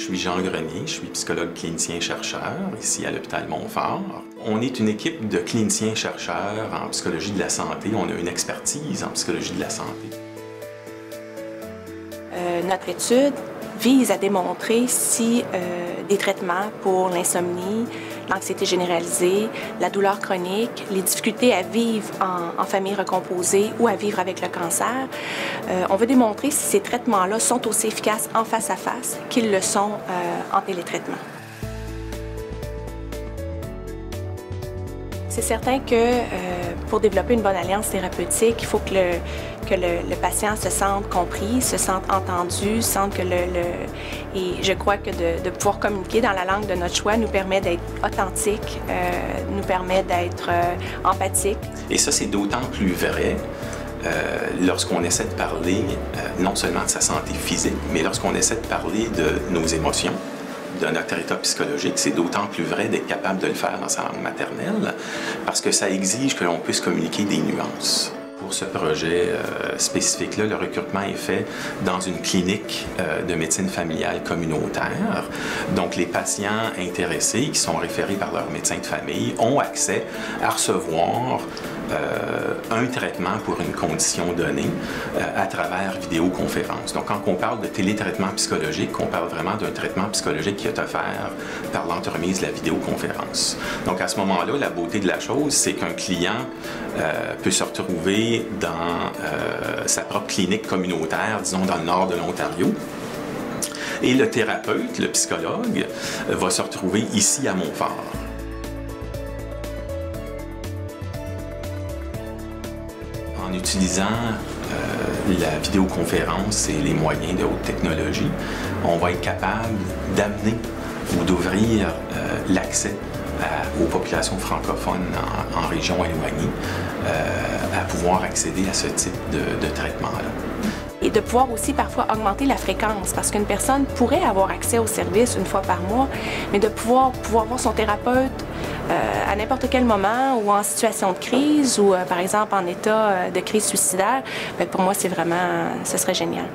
suis Jean Grenier, je suis psychologue clinicien-chercheur ici à l'hôpital Montfort. On est une équipe de cliniciens-chercheurs en psychologie de la santé. On a une expertise en psychologie de la santé. Notre étude vise à démontrer si des traitements pour l'insomnie, l'anxiété généralisée, la douleur chronique, les difficultés à vivre en famille recomposée ou à vivre avec le cancer, on veut démontrer si ces traitements-là sont aussi efficaces en face à face qu'ils le sont en télétraitement. C'est certain que pour développer une bonne alliance thérapeutique, il faut que le patient se sente compris, se sente entendu, sente que Et je crois que de pouvoir communiquer dans la langue de notre choix nous permet d'être authentique, nous permet d'être empathique. Et ça, c'est d'autant plus vrai lorsqu'on essaie de parler non seulement de sa santé physique, mais lorsqu'on essaie de parler de nos émotions, de notre état psychologique. C'est d'autant plus vrai d'être capable de le faire dans sa langue maternelle parce que ça exige que l'on puisse communiquer des nuances. Pour ce projet spécifique-là, le recrutement est fait dans une clinique de médecine familiale communautaire. Donc, les patients intéressés qui sont référés par leur médecin de famille ont accès à recevoir un traitement pour une condition donnée à travers vidéoconférence. Donc, quand on parle de télétraitement psychologique, on parle vraiment d'un traitement psychologique qui est offert par l'entremise de la vidéoconférence. Donc, à ce moment-là, la beauté de la chose, c'est qu'un client peut se retrouver dans sa propre clinique communautaire, disons dans le nord de l'Ontario, et le thérapeute, le psychologue, va se retrouver ici à Montfort. En utilisant la vidéoconférence et les moyens de haute technologie, on va être capable d'amener ou d'ouvrir l'accès aux populations francophones en région éloignée à pouvoir accéder à ce type de traitement-là. Et de pouvoir aussi parfois augmenter la fréquence, parce qu'une personne pourrait avoir accès au service une fois par mois, mais de pouvoir voir son thérapeute à n'importe quel moment ou en situation de crise ou par exemple en état de crise suicidaire, bien, pour moi, ce serait génial.